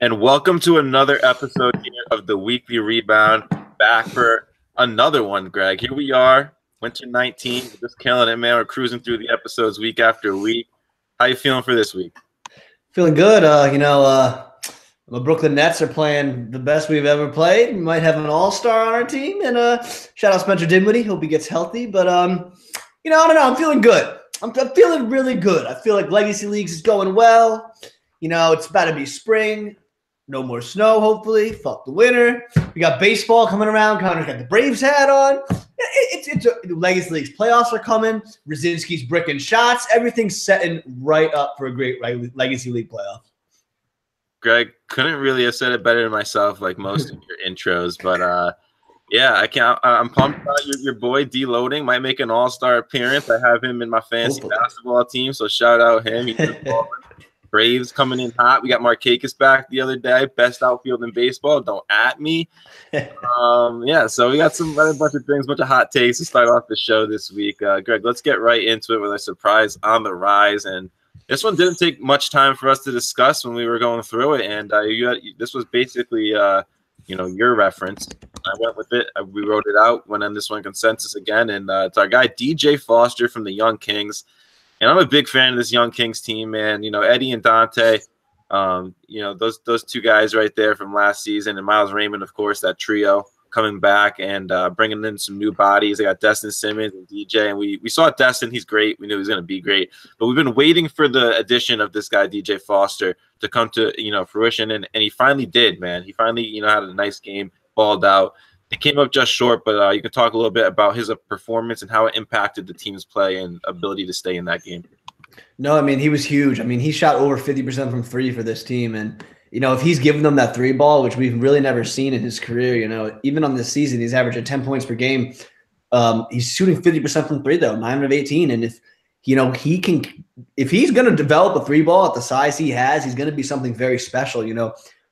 and welcome to another episode here of the Weekly Rebound. Back for another one, Greg. Here we are, winter 19. We're just killing it, man. We're cruising through the episodes week after week. How you feeling for this week? Feeling good. The Brooklyn Nets are playing the best we've ever played. We might have an all-star on our team. And shout out Spencer Dinwiddie. Hope he gets healthy. But, I don't know. I'm feeling good. I'm feeling really good. I feel like Legacy Leagues is going well. It's about to be spring. No more snow, hopefully. Fuck the winter. We got baseball coming around. Connor's got the Braves hat on. It's Legacy Leagues playoffs are coming. Rzinski's bricking shots. Everything's setting right up for a great Legacy League playoff. Greg, couldn't really have said it better than myself, like most of your intros. But yeah, I can't. I'm pumped about your boy Deloading. Might make an all-star appearance. I have him in my fantasy basketball team, so shout out him. He's Braves coming in hot. We got Markakis back the other day. Best outfield in baseball. Don't at me. Yeah, so we got a bunch of things, bunch of hot takes to start off the show this week. Greg, let's get right into it with a surprise on the rise. And this one didn't take much time for us to discuss when we were going through it. And this was basically, your reference. I went with it. We wrote it out. Went on this one consensus again. And it's our guy DJ Foster from the Young Kings. And I'm a big fan of this Young Kings team, man. Eddie and Dante, those two guys right there from last season, and Miles Raymond, of course, that trio coming back and bringing in some new bodies. They got Destin Simmons and DJ, and we saw Destin. He's great. We knew he was going to be great. But we've been waiting for the addition of this guy, DJ Foster, to come to, fruition, and he finally did, man. He finally, had a nice game, balled out. It came up just short, but you can talk a little bit about his performance and how it impacted the team's play and ability to stay in that game. No, he was huge. He shot over 50% from three for this team. And, if he's given them that three ball, which we've really never seen in his career, even on this season, he's averaging 10 points per game. He's shooting 50% from three, though, 9 of 18. And if he's going to develop a three ball at the size he has, he's going to be something very special,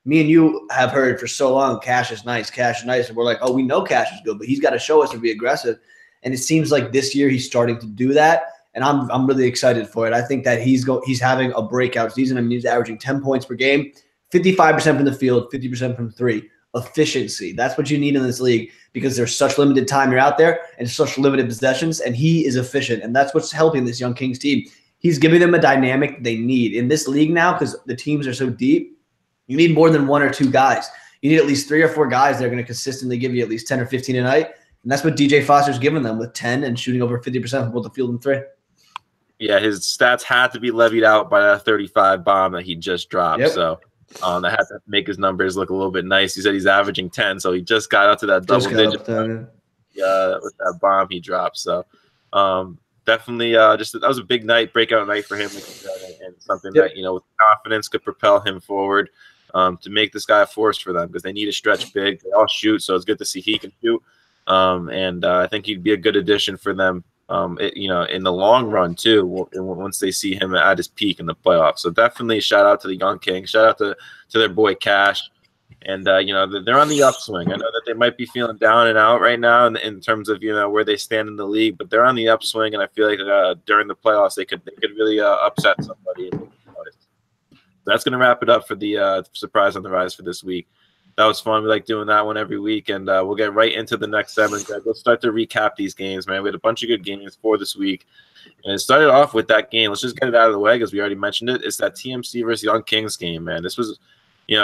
Me and you have heard for so long, Cash is nice. And we're like, oh, we know Cash is good, but he's got to show us to be aggressive. And it seems like this year he's starting to do that. And I'm really excited for it. I think that he's having a breakout season. He's averaging 10 points per game, 55% from the field, 50% from three. Efficiency. That's what you need in this league because there's such limited time you're out there and such limited possessions, and he is efficient. And that's what's helping this Young Kings team. He's giving them a dynamic they need. In this league now, because the teams are so deep, you need more than one or two guys. You need at least 3 or 4 guys that are going to consistently give you at least 10 or 15 a night. And that's what DJ Foster's given them with 10 and shooting over 50% from both the field and three. Yeah, his stats had to be levied out by that 35 bomb that he just dropped. Yep. So that had to make his numbers look a little bit nice. He said he's averaging 10, so he just got up to that double digit with that bomb he dropped. So definitely that was a big night, breakout night for him, and something that, with confidence could propel him forward to make this guy a force for them because they need to stretch big. They all shoot, so it's good to see he can shoot. And I think he'd be a good addition for them, in the long run too, once they see him at his peak in the playoffs. So definitely shout out to the Young Kings. Shout out to their boy Cash. And, they're on the upswing. I know that they might be feeling down and out right now in terms of, where they stand in the league, but they're on the upswing. And I feel like during the playoffs, they could really upset somebody. So that's going to wrap it up for the surprise on the rise for this week. That was fun. We like doing that one every week. And we'll get right into the next 7. Let's start to recap these games, man. We had a bunch of good games for this week. And it started off with that game. Let's just get it out of the way because we already mentioned it. It's that TMC versus Young Kings game, man. This was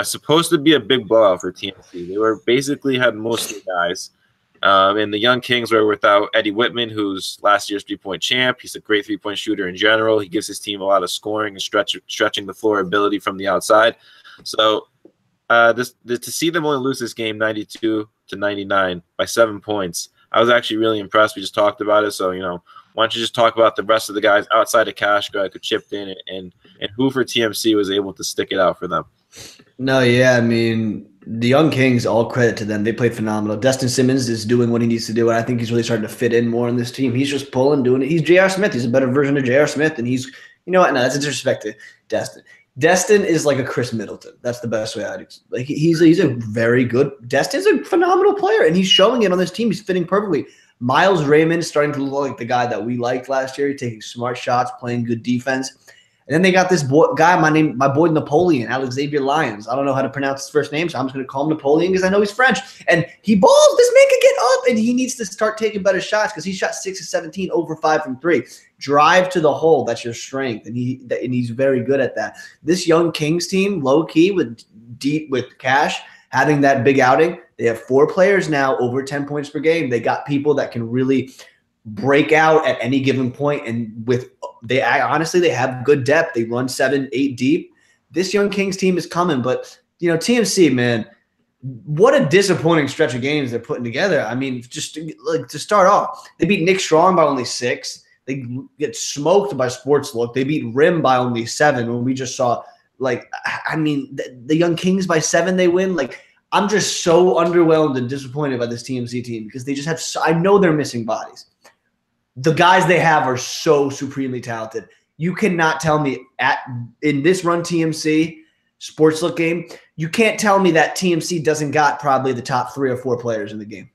supposed to be a big blowout for TMC. They were basically had most of the guys. And the Young Kings were without Eddie Whitman, who's last year's three-point champ. He's a great three-point shooter in general. He gives his team a lot of scoring and stretching the floor ability from the outside. So to see them only lose this game 92-99 by 7 points, I was actually really impressed. We just talked about it. So, why don't you just talk about the rest of the guys outside of Cash who chipped in and who for TMC was able to stick it out for them? No, yeah, the Young Kings, all credit to them. They played phenomenal. Destin Simmons is doing what he needs to do, and I think he's really starting to fit in more in this team. He's just pulling, doing it. He's J.R. Smith. He's a better version of J.R. Smith, and he's, no, that's a disrespect to Destin. Destin is like a Chris Middleton. That's the best way I'd like. He's a very good. Destin's a phenomenal player, and he's showing it on this team. He's fitting perfectly. Miles Raymond is starting to look like the guy that we liked last year. He's taking smart shots, playing good defense. And then they got this guy, my boy Napoleon, Xavier Lyons. I don't know how to pronounce his first name, so I'm just going to call him Napoleon because I know he's French. And he balls. This man can get up, and he needs to start taking better shots because he shot 6 of 17, over 5 from 3. Drive to the hole. That's your strength, and he's very good at that. This young Kings team, low key with Cash, having that big outing. They have 4 players now over 10 points per game. They got people that can really break out at any given point, and honestly they have good depth. They run 7, 8 deep. This young Kings team is coming, but TMC, man, what a disappointing stretch of games they're putting together. I mean, just like to start off, they beat Nick Strong by only 6. They get smoked by Sportslook. They beat Rim by only 7 when we just saw, like, I mean, the young Kings by 7 they win. Like, I'm just so underwhelmed and disappointed by this TMC team because they just have I know they're missing bodies. The guys they have are so supremely talented. You cannot tell me in this Run TMC Sportslook game, you can't tell me that TMC doesn't got probably the top 3 or 4 players in the game.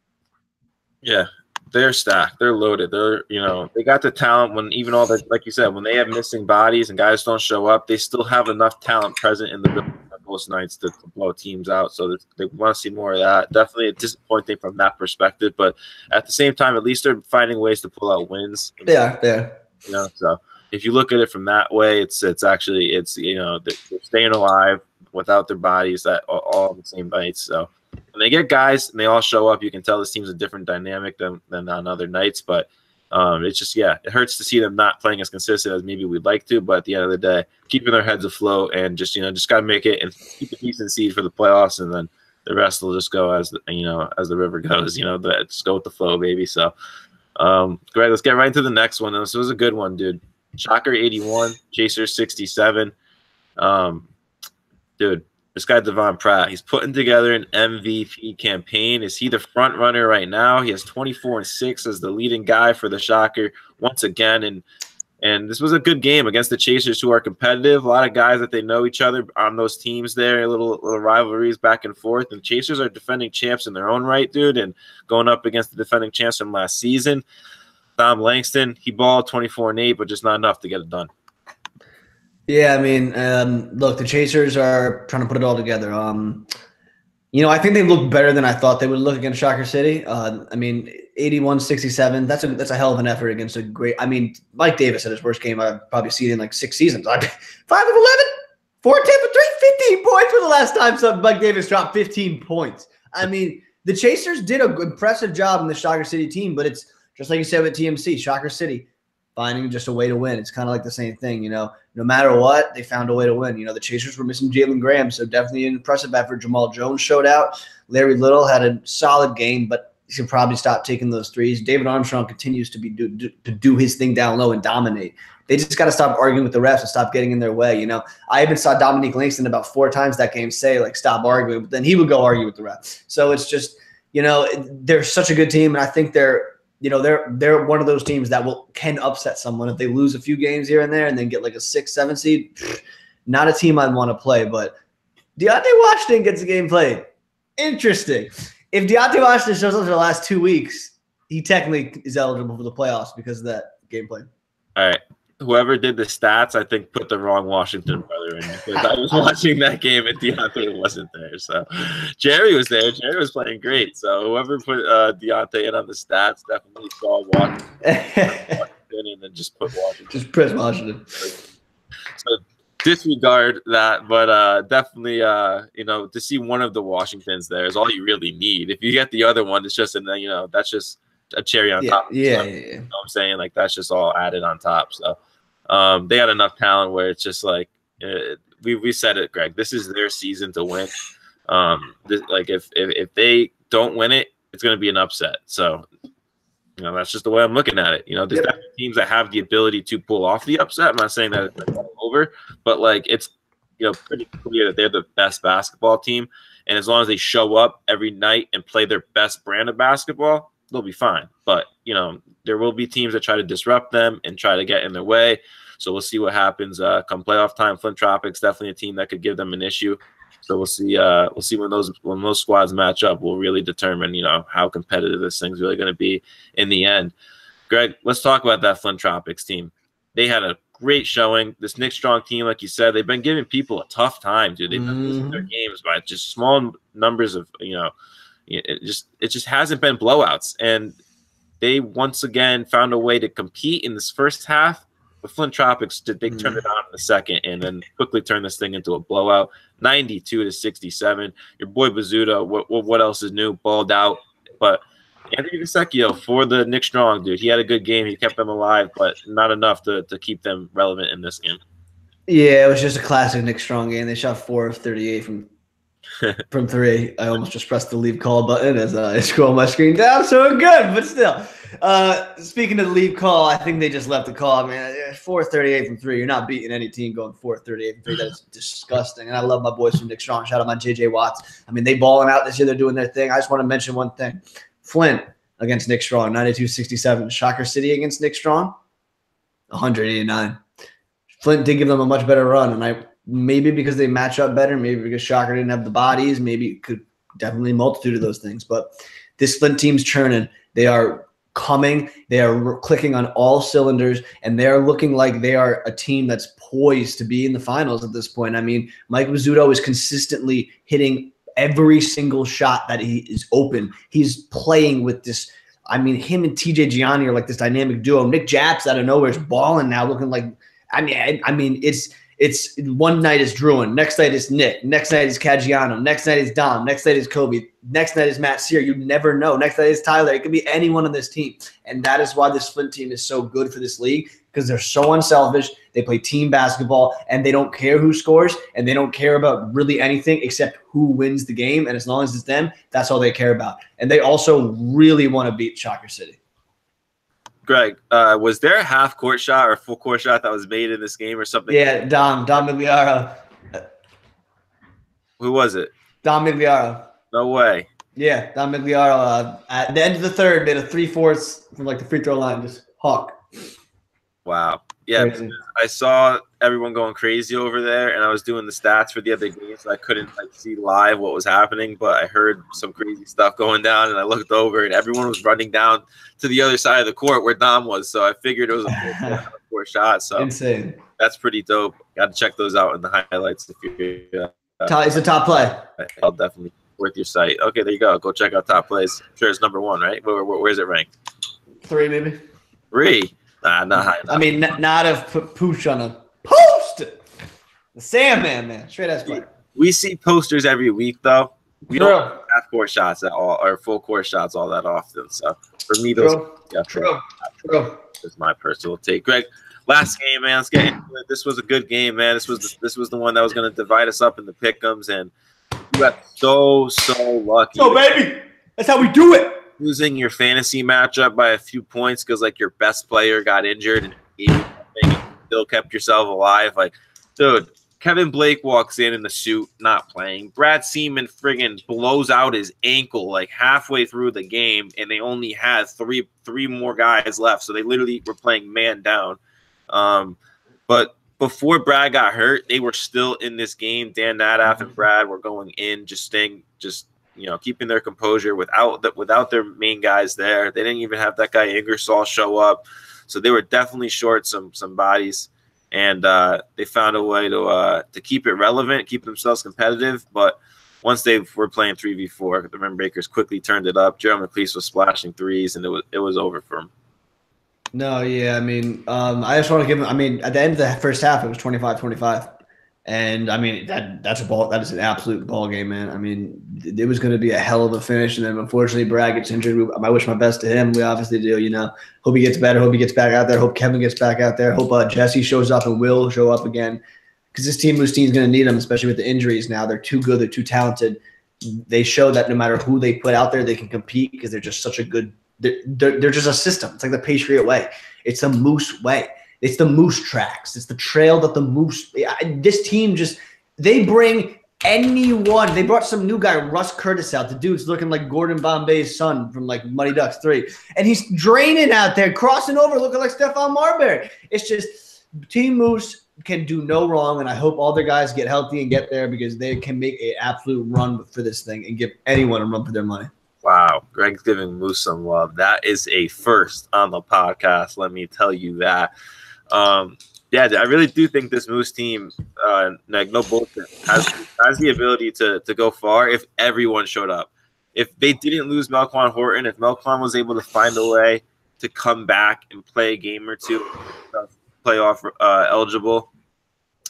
Yeah, they're stacked. They're loaded. They got the talent when even all the, like you said, when they have missing bodies and guys don't show up, they still have enough talent present in the building most nights to blow teams out. So they want to see more of that. Definitely a disappointing from that perspective, but at the same time, at least they're finding ways to pull out wins. Yeah. So if you look at it from that way, it's they're staying alive without their bodies that all on the same nights. So when they get guys and they all show up, you can tell this team's a different dynamic than on other nights. But it's just, it hurts to see them not playing as consistent as maybe we'd like to. But at the end of the day, keeping their heads afloat and just got to make it and keep a decent seed for the playoffs, and then the rest will just go as the river goes. Just go with the flow, baby. So, Greg, let's get right into the next one. This was a good one, dude. Shocker 81, Chasers 67. Dude, this guy Devon Pratt, he's putting together an MVP campaign. Is he the front runner right now? He has 24-6 as the leading guy for the Shocker once again. And this was a good game against the Chasers, who are competitive. A lot of guys that they know each other on those teams there, little rivalries back and forth. And Chasers are defending champs in their own right, dude, and going up against the defending champs from last season. Tom Langston, he balled 24-8, but just not enough to get it done. Yeah, I mean, look, the Chasers are trying to put it all together. I think they look better than I thought they would look against Shocker City. 81-67, that's a hell of an effort against a great – I mean, Mike Davis had his worst game I've probably seen in like 6 seasons. 5 of 11, 4 of 10 for 3, 15 points for the last time Mike Davis dropped 15 points. I mean, the Chasers did an impressive job in the Shocker City team, but it's just like you said with TMC, Shocker City finding just a way to win. It's kind of like the same thing, no matter what, they found a way to win. The Chasers were missing Jalen Graham, so definitely an impressive effort. Jamal Jones showed out. Larry Little had a solid game, but he should probably stop taking those threes. David Armstrong continues to do his thing down low and dominate. They just got to stop arguing with the refs and stop getting in their way. I even saw Dominique Langston about 4 times that game say, like, stop arguing, but then he would go argue with the refs. So it's just, they're such a good team, and I think they're one of those teams that can upset someone if they lose a few games here and there and then get like a 6-7 seed. Not a team I'd want to play, but Deontay Washington gets a game played. Interesting. If Deontay Washington shows up for the last 2 weeks, he technically is eligible for the playoffs because of that gameplay. All right. Whoever did the stats, I think, put the wrong Washington brother in, because I was watching that game and Deontay wasn't there. So Jerry was there. Jerry was playing great. So whoever put Deontay in on the stats definitely saw Washington and then just put Washington. Just press Washington. So disregard that, but definitely, to see one of the Washingtons there is all you really need. If you get the other one, it's just, that's just a cherry on top. Yeah. You know what I'm saying? Like, that's just all added on top. So they had enough talent where it's just like, we said it, Greg, this is their season to win. If they don't win it, it's going to be an upset. So, that's just the way I'm looking at it. There's definitely teams that have the ability to pull off the upset. I'm not saying that it's over, but like, it's, pretty clear that they're the best basketball team. And as long as they show up every night and play their best brand of basketball, they'll be fine. But, there will be teams that try to disrupt them and try to get in their way. So we'll see what happens come playoff time. Flint Tropics, definitely a team that could give them an issue. So we'll see. We'll see when those squads match up. We'll really determine, how competitive this thing's really going to be in the end. Greg, let's talk about that Flint Tropics team. They had a great showing. This Nick Strong team, like you said, they've been giving people a tough time, dude. They've been losing their games by just small numbers of, it just hasn't been blowouts. And they once again found a way to compete in this first half. The Flint Tropics, they turned it on in the second and then quickly turned this thing into a blowout, 92-67. Your boy Bazzuto, what else is new? Balled out. But Anthony Vesecchio for the Nick Strong, dude. He had a good game. He kept them alive, but not enough to keep them relevant in this game. Yeah, it was just a classic Nick Strong game. They shot 4 of 38 from 3. I almost just pressed the leave call button as I scroll my screen down, so good, but still. Speaking of the leave call, I think they just left the call. I mean, 4 38 from 3. You're not beating any team going 4 38 from 3. That is disgusting. And I love my boys from Nick Strong. Shout out my JJ Watts. I mean, they balling out this year. They're doing their thing. I just want to mention one thing. Flint against Nick Strong, 92-67. Shocker City against Nick Strong, 189. Flint did give them a much better run, and maybe because they match up better, maybe because Shocker didn't have the bodies, maybe it could definitely a multitude of those things. But this Flint team's churning. They are coming. They are clicking on all cylinders, and they are looking like they are a team that's poised to be in the finals at this point. I mean, Mike Bazzuto is consistently hitting every single shot that he is open. He's playing with this. I mean, him and TJ Gianni are like this dynamic duo. Nick Japs out of nowhere is balling now, looking like. I mean, it's one night is Druin, next night is Nick, next night is Caggiano, next night is Dom, next night is Kobe, next night is Matt Sear. You never know. Next night is Tyler. It could be anyone on this team, and that is why this Flint team is so good for this league, because they're so unselfish. They play team basketball, and they don't care who scores, and they don't care about really anything except who wins the game. And as long as it's them, that's all they care about. And they also really want to beat Shocker City. Greg, was there a half-court shot or a full-court shot that was made in this game or something? Yeah, Dom Migliaro. Who was it? Dom Migliaro. No way. Yeah, Dom Migliaro. At the end of the third, made a 3/4 from like the free throw line, just hawk. Wow. Yeah, I saw everyone going crazy over there, and I was doing the stats for the other games, so I couldn't see live what was happening, but I heard some crazy stuff going down, and I looked over, and everyone was running down to the other side of the court where Dom was, so I figured it was a four shot. So insane. That's pretty dope. Got to check those out in the highlights if you're it's a top play. I'll definitely worth your site. Okay, there you go. Go check out top plays. I'm sure it's number 1, right? Where's it ranked? 3, maybe. 3. Nah, not high enough. I mean, not a pooch on a post. The Sandman, man. Straight ass player. We see posters every week, though. We don't have half-court shots at all, or full-court shots all that often. So, for me, those True. is my personal take. Greg, last game, man. Let's get into it. This was a good game, man. This was the one that was going to divide us up in the pick'ems, and you got so lucky. So, baby, that's how we do it. Losing your fantasy matchup by a few points because your best player got injured and you still kept yourself alive. Dude, Kevin Blake walks in the suit, not playing. Brad Seaman friggin' blows out his ankle halfway through the game, and they only had three more guys left, so they literally were playing man down. But before Brad got hurt, they were still in this game. Dan Nadaf and Brad were going in, keeping their composure without their main guys there. They didn't even have that guy Ingersoll show up, so they were definitely short some bodies. And they found a way to keep it relevant, keep themselves competitive. But once they were playing 3v4, the Rim Breakers quickly turned it up. Gerald McLeese was splashing threes, and it was over for him. No, yeah, I mean, I just want to give him. I mean, at the end of the first half, it was 25-25. And I mean that's a ball. That is an absolute ball game, man. I mean, it was going to be a hell of a finish, and then unfortunately Brad gets injured. I wish my best to him. We obviously do, Hope he gets better. Hope he gets back out there. Hope Kevin gets back out there. Hope Jesse shows up and will show up again, because this team's going to need him, especially with the injuries now. They're too good. They're too talented. They show that no matter who they put out there, they can compete because they're just such a good. They're just a system. It's like the Patriot way. It's the Moose way. It's the Moose tracks. It's the trail that the Moose – this team just – they bring anyone. They brought some new guy, Russ Curtis, out. The dude's looking like Gordon Bombay's son from Muddy Ducks 3. And he's draining out there, crossing over, looking like Stephon Marbury. It's just Team Moose can do no wrong, and I hope all their guys get healthy and get there, because they can make an absolute run for this thing and give anyone a run for their money. Wow, Greg's giving Moose some love. That is a first on the podcast, let me tell you that. Yeah, I really do think this Moose team, like no bullshit, has the ability to go far if everyone showed up. If they didn't lose Melquan Horton, if Melquan was able to find a way to come back and play a game or two, playoff eligible,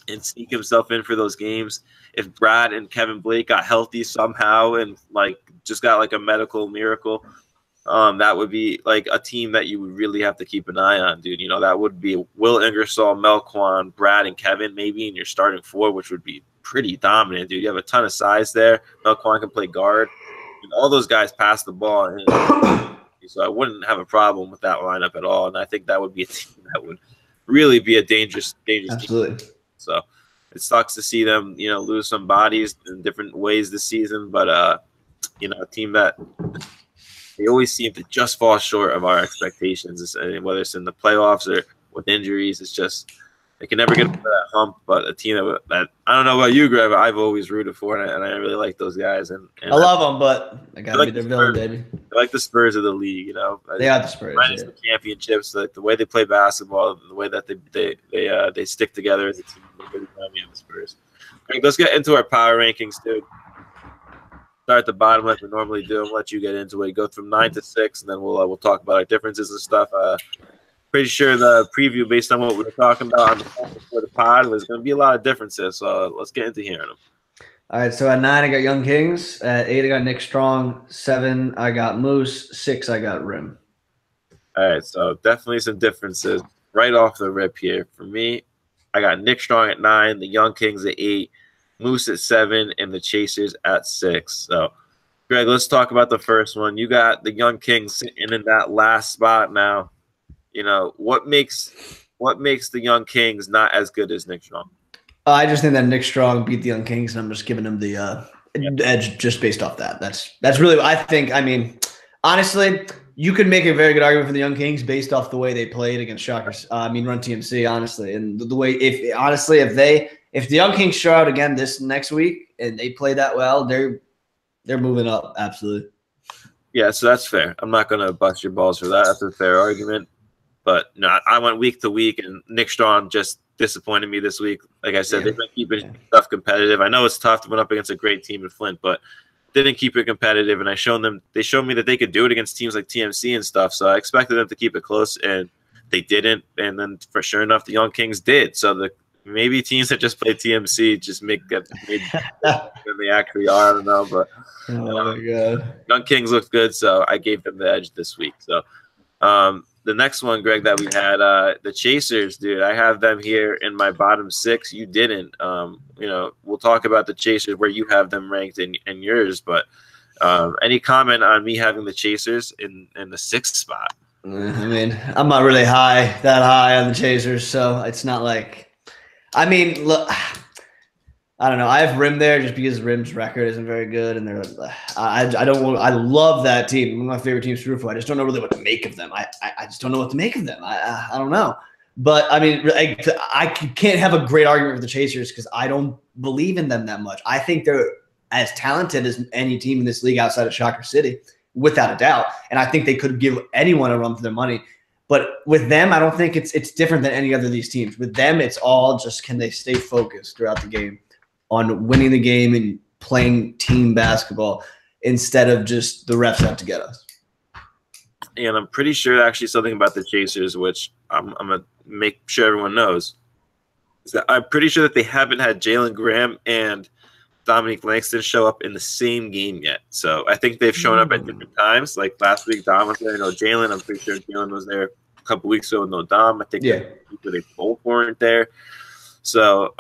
and sneak himself in for those games. If Brad and Kevin Blake got healthy somehow and like just got like a medical miracle, that would be like a team that you would really have to keep an eye on, dude. You know, that would be Will Ingersoll, Melquan, Brad, and Kevin maybe in your starting four, which would be pretty dominant, dude. You have a ton of size there. Melquan can play guard. And all those guys pass the ball. So I wouldn't have a problem with that lineup at all. And I think that would be a team that would really be a dangerous Absolutely. team. So it sucks to see them, you know, lose some bodies in different ways this season. But, you know, a team that they always seem to just fall short of our expectations, whether it's in the playoffs or with injuries. It's just they can never get over that hump. But a team that I don't know about you, Greg, but I've always rooted for, and I really like those guys. And I love them, but I gotta be their villain, baby. I like the Spurs of the league, you know. They are the Spurs. Minus the championships, like the way they play basketball, the way that they stick together as a team. They really remind me of the Spurs. Greg, let's get into our power rankings, dude. Start at the bottom like we normally do and let you get into it. Go from 9 to 6, and then we'll talk about our differences and stuff. Pretty sure the preview, based on what we were talking about on the pod, was going to be a lot of differences. So let's get into hearing them. All right, so at 9, I got Young Kings. At 8, I got Nick Strong. 7, I got Moose. 6, I got Rim. All right, so definitely some differences right off the rip here. For me, I got Nick Strong at 9, the Young Kings at 8, Moose at 7, and the Chasers at 6. So, Greg, let's talk about the first one. You got the Young Kings sitting in that last spot now. You know, what makes the Young Kings not as good as Nick Strong? I just think that Nick Strong beat the Young Kings, and I'm just giving him the edge just based off that. That's really what I think. I mean, honestly, you could make a very good argument for the Young Kings based off the way they played against Shockers. Run TMC, honestly, and the way if the Young Kings show out again this next week and they play that well, they're moving up. Absolutely. Yeah, so that's fair. I'm not going to bust your balls for that. That's a fair argument. But no, I went week to week, and Nick Strong just disappointed me this week. Like I said, they've been keeping stuff competitive. I know it's tough to win up against a great team in Flint, but didn't keep it competitive. And they showed me that they could do it against teams like TMC and stuff. So I expected them to keep it close, and they didn't. And then, for sure enough, the Young Kings did. So maybe teams that just play TMC just make than they actually are. I don't know, but my God, Young Kings looked good, so I gave them the edge this week. So. The next one, Greg, that we had, the Chasers, dude. I have them here in my bottom 6. You didn't. You know, we'll talk about the Chasers where you have them ranked in yours. But any comment on me having the Chasers in the 6th spot? I mean, I'm not really that high on the Chasers, so it's not like. I mean, look. I don't know. I have Rim there just because Rim's record isn't very good, and I love that team. One of my favorite teams to root for. I just don't know really what to make of them. I just don't know what to make of them. I don't know. But I mean, I can't have a great argument with the Chasers because I don't believe in them that much. I think they're as talented as any team in this league outside of Shocker City, without a doubt. And I think they could give anyone a run for their money. But with them, I don't think it's different than any other of these teams. With them, it's all just can they stay focused throughout the game on winning the game and playing team basketball instead of just the refs out to get us. And I'm pretty sure actually something about the Chasers, which I'm going to make sure everyone knows, is that I'm pretty sure that they haven't had Jalen Graham and Dominique Langston show up in the same game yet. So I think they've shown up at different times. Like last week, Dom was there. No Jalen. I'm pretty sure Jalen was there a couple weeks ago. No Dom. I think they both weren't there. So,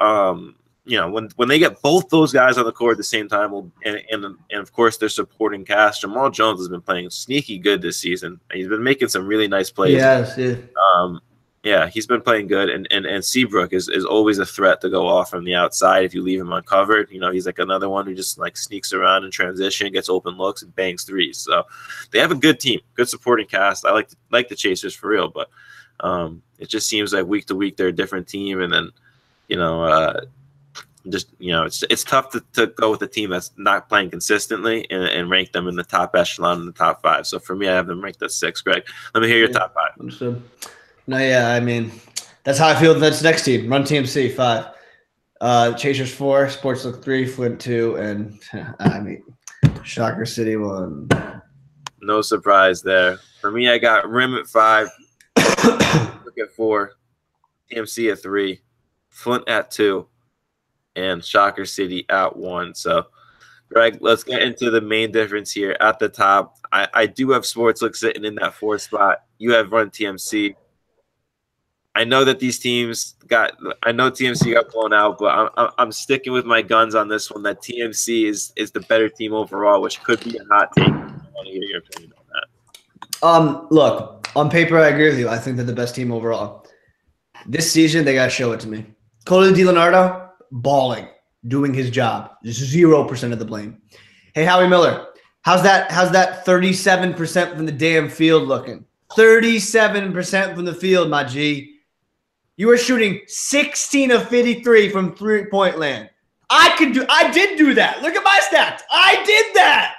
you know, when they get both those guys on the court at the same time, and of course their supporting cast, Jamal Jones has been playing sneaky good this season. He's been making some really nice plays. Yes, yeah, he's been playing good, and Seabrook is always a threat to go off from the outside if you leave him uncovered. You know, he's like another one who just like sneaks around in transition, gets open looks, and bangs threes. So they have a good team, good supporting cast. I like the Chasers for real, but it just seems like week to week they're a different team, and then you know. Just it's tough to go with a team that's not playing consistently and rank them in the top echelon in the top 5. So for me, I have them ranked at 6. Greg, let me hear your top 5. Understood. No, yeah, I mean, That's how I feel. That's next team. Run TMC 5. Chasers 4, Sportslook 3, Flint 2, and I mean Shocker City 1. No surprise there. For me, I got Rim at 5, Look at 4, TMC at 3, Flint at 2, and Shocker City at 1. So, Greg, let's get into the main difference here. At the top, I do have Sportslook sitting in that 4th spot. You have Run TMC. I know that these teams TMC got blown out, but I'm sticking with my guns on this one. That TMC is the better team overall, which could be a hot take. I want to hear your opinion on that. Look, on paper, I agree with you. I think they're the best team overall. This season, they got to show it to me. Cody DiLeonardo, balling, doing his job. 0% of the blame. Hey, Howie Miller, how's that 37% from the damn field looking? 37% from the field, my G. You were shooting 16 of 53 from three-point land. I did do that. Look at my stats. I did that.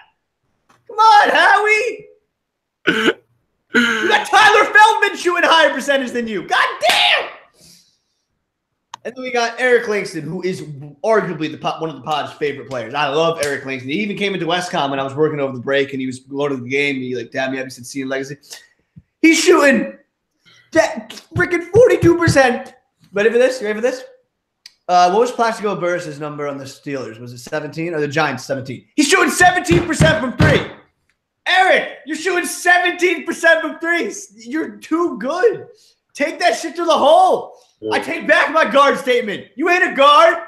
Come on, Howie. You got Tyler Feldman shooting higher percentage than you. God damn. And then we got Eric Langston, who is arguably one of the pod's favorite players. I love Eric Langston. He even came into Westcom when I was working over the break, and he was going to the game. And he like, damn, you haven't seen Legacy. He's shooting that freaking 42%. Ready for this? You ready for this? What was Plaxico Burress' number on the Steelers? Was it 17 or the Giants 17? He's shooting 17% from 3. Eric, you're shooting 17% from 3. You're too good. Take that shit to the hole. I take back my guard statement. You ain't a guard.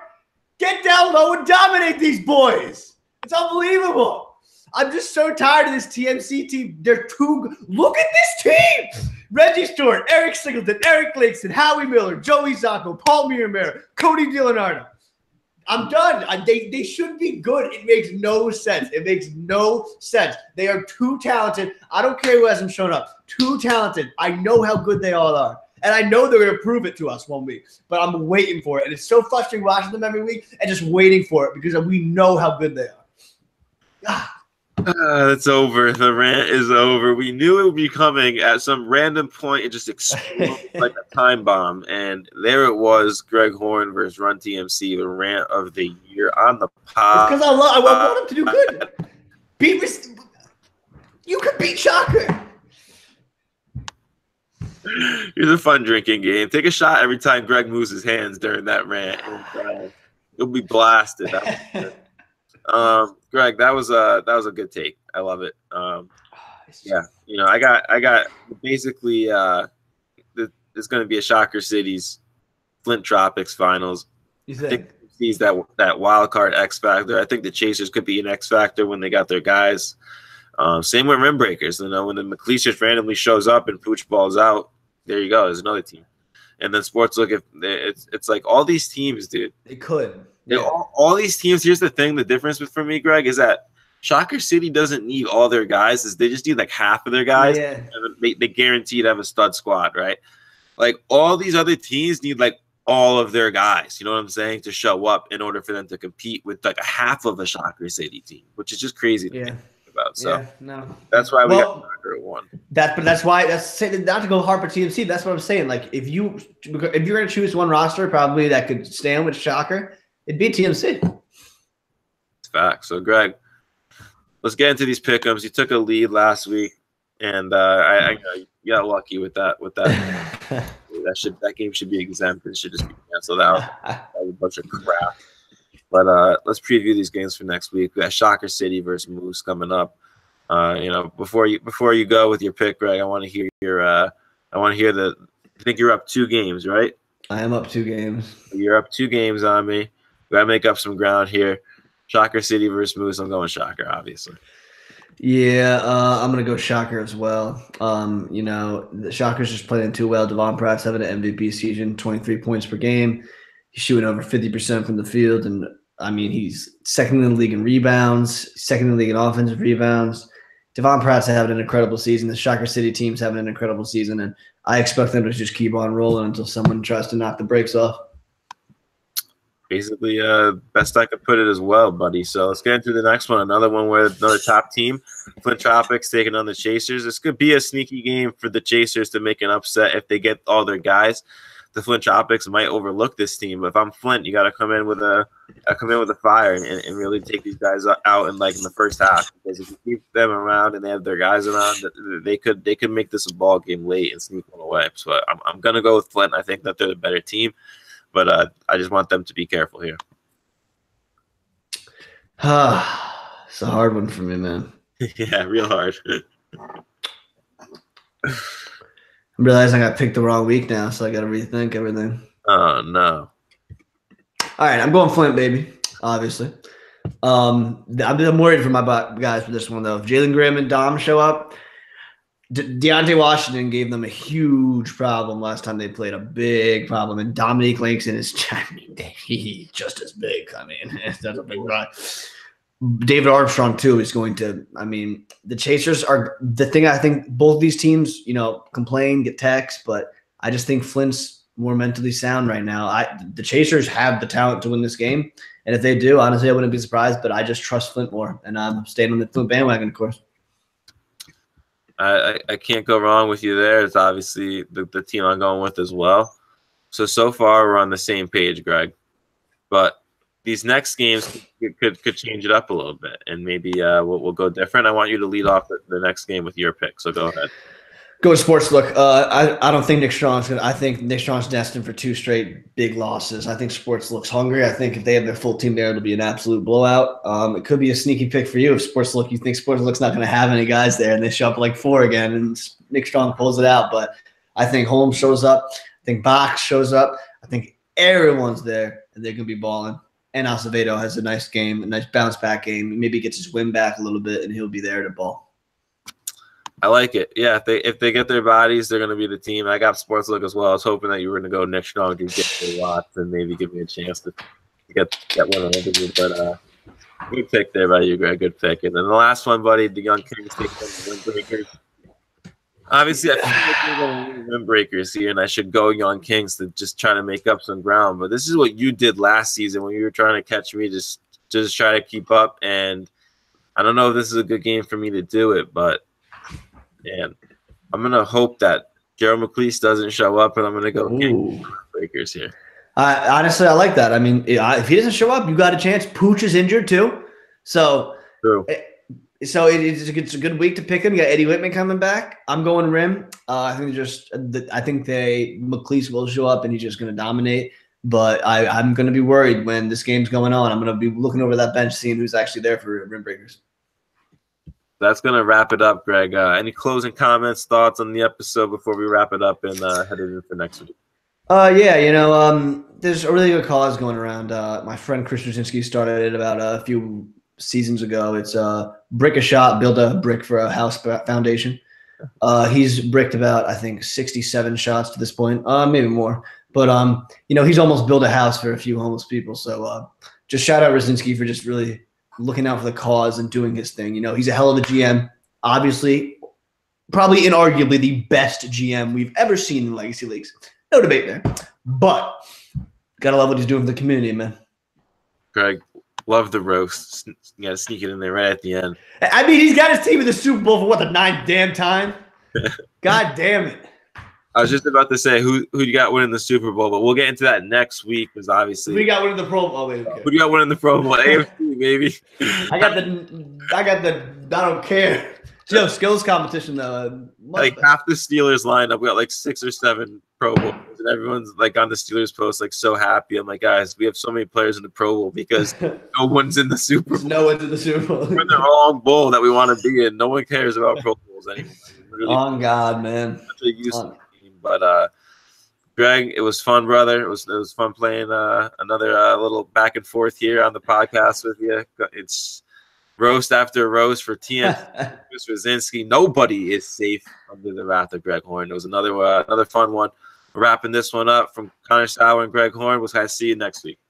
Get down low and dominate these boys. It's unbelievable. I'm just so tired of this TMC team. They're too good. Look at this team. Reggie Stewart, Eric Singleton, Eric Langston, Howie Miller, Joey Zacco, Paul Miramare, Cody DiLeonardo. I'm done. They should be good. It makes no sense. It makes no sense. They are too talented. I don't care who hasn't shown up. Too talented. I know how good they all are. And I know they're going to prove it to us one week. But I'm waiting for it. And it's so frustrating watching them every week and just waiting for it because we know how good they are. It's over. The rant is over. We knew it would be coming at some random point. It just exploded like a time bomb. And there it was, Greg Horn versus Run TMC, the rant of the year on the pod. It's because I want him to do good. You could beat Shocker. Here's a fun drinking game. Take a shot every time Greg moves his hands during that rant. And, you'll be blasted. Greg, that was a good take. I love it. Yeah, you know, I got basically it's going to be a Shocker City's Flint Tropics finals. You think? I think he's that wild card X factor. I think the Chasers could be an X factor when they got their guys. Same with Rim Breakers. You know, when the McLeish just randomly shows up and Pooch balls out, there you go. There's another team. And then Sportslook, if it's like all these teams, dude. They could. Yeah. All these teams. Here's the thing: the difference for me, Greg, is that Shocker City doesn't need all their guys. Is they just need like half of their guys. Yeah. And they guarantee to have a stud squad, right? Like all these other teams need like all of their guys. You know what I'm saying? To show up in order for them to compete with like a half of a Shocker City team, which is just crazy to think about. So that's why we got Shocker at 1. That's why not to go hard for TMC. That's what I'm saying. Like if you're gonna choose one roster, probably that could stand with Shocker, it'd be TMC. It's fact. So Greg, let's get into these pick'ems. You took a lead last week, and I you got lucky with that. That game should be exempt and should just be canceled out. That was a bunch of crap. But let's preview these games for next week. We got Shocker City versus Moose coming up. You know, before you go with your pick, Greg, I want to hear I think you're up 2 games, right? I am up 2 games. You're up 2 games on me. We gotta make up some ground here. Shocker City versus Moose. I'm going Shocker, obviously. Yeah, I'm gonna go Shocker as well. You know, the Shockers just playing too well. Devon Pratt's having an MVP season, 23 points per game. He's shooting over 50% from the field, and I mean he's second in the league in rebounds, second in the league in offensive rebounds. Devon Pratt's having an incredible season. The Shocker City team's having an incredible season, and I expect them to just keep on rolling until someone tries to knock the brakes off. Basically, best I could put it as well, buddy. So let's get into the next one. Another one with another top team, Flint Tropics taking on the Chasers. This could be a sneaky game for the Chasers to make an upset if they get all their guys. the Flint Tropics might overlook this team. But if I'm Flint, you got to come in with a fire and really take these guys out in the first half. Because if you keep them around and they have their guys around, they could make this a ball game late and sneak one away. So I'm gonna go with Flint. I think that they're the better team, but I just want them to be careful here. It's a hard one for me, man. Yeah, real hard. I'm realizing I picked the wrong week now, so I got to rethink everything. Oh, no. All right, I'm going Flint, baby, obviously. I'm worried for my guys for this one, though. If Jalen Graham and Dom show up, Deontay Washington gave them a huge problem last time they played, a big problem. And Dominique Langston is he's just as big. I mean, that's a big guy. David Armstrong, too, is going to – I mean, the Chasers are – the thing I think both these teams, complain, get texts, but I just think Flint's more mentally sound right now. The Chasers have the talent to win this game, and if they do, honestly, I wouldn't be surprised, but I just trust Flint more, and I'm staying on the Flint bandwagon, of course. I can't go wrong with you there. It's obviously the team I'm going with as well. So far, we're on the same page, Greg. But these next games could change it up a little bit, and maybe we'll go different. I want you to lead off the next game with your pick, so go ahead. Go with Sportslook. I don't think Nick Strong's good. I think Nick Strong's destined for 2 straight big losses. I think Sportslook's hungry. I think if they have their full team there, it'll be an absolute blowout. It could be a sneaky pick for you if Sportslook. You think Sportslook's not going to have any guys there, and they show up 4 again, and Nick Strong pulls it out. But I think Holmes shows up. I think Box shows up. I think everyone's there, and they're going to be balling. And Acevedo has a nice game, a nice bounce-back game. Maybe gets his win back a little bit, and he'll be there to ball. I like it. Yeah, if they get their bodies, they're going to be the team. I got Sportslook as well. I was hoping that you were going to go Nick Strong to get the lots and maybe give me a chance to get one of them. But good pick there by you, Greg. Good pick. And then the last one, buddy, the Young Kings take the Windbreakers. Obviously, I feel like we're going to Windbreakers here, and I should go Young Kings to just try to make up some ground. But this is what you did last season when you were trying to catch me, just try to keep up. And I don't know if this is a good game for me to do it, but and I'm going to hope that Gerald McLeese doesn't show up, and I'm going to go Breakers here. Honestly, I like that. I mean, if he doesn't show up, you got a chance. Pooch is injured too. So, it's a good week to pick him. You got Eddie Whitman coming back. I'm going Rim. I think McLeese will show up, and he's just going to dominate. But I'm going to be worried when this game's going on. I'm going to be looking over that bench, seeing who's actually there for Rim Breakers. That's going to wrap it up, Greg. Any closing comments, thoughts on the episode before we wrap it up and head in for next week? There's a really good cause going around. My friend Chris Straczynski started it about a few seasons ago. It's Brick a Shot, build a brick for a house foundation. He's bricked about, I think, 67 shots to this point, maybe more. But, he's almost built a house for a few homeless people. So just shout out Straczynski for just really looking out for the cause and doing his thing. He's a hell of a GM. Obviously, probably inarguably the best GM we've ever seen in Legacy Leagues. No debate there. But gotta love what he's doing for the community, man. Greg, love the roast. You gotta sneak it in there right at the end. I mean, he's got his team in the Super Bowl for the 9th damn time. God damn it. I was just about to say who you got winning the Super Bowl, but we'll get into that next week because obviously we got winning the Pro Bowl. Who do you got winning the Pro Bowl? AFC, baby. I got the I don't care. Skills competition though. Half the Steelers lineup. We got 6 or 7 Pro Bowls, and everyone's on the Steelers post so happy. I'm like, guys, we have so many players in the Pro Bowl because no one's in the Super Bowl. No one's in the Super Bowl. We're in the wrong bowl that we want to be in. No one cares about Pro Bowls anymore. On God, man. But Greg, it was fun, brother. It was fun playing another little back and forth here on the podcast with you. It's roast after roast for TN Straczynski. Nobody is safe under the wrath of Greg Horn. It was another fun one. We're wrapping this one up from Connor Sauer and Greg Horn. We'll see you next week.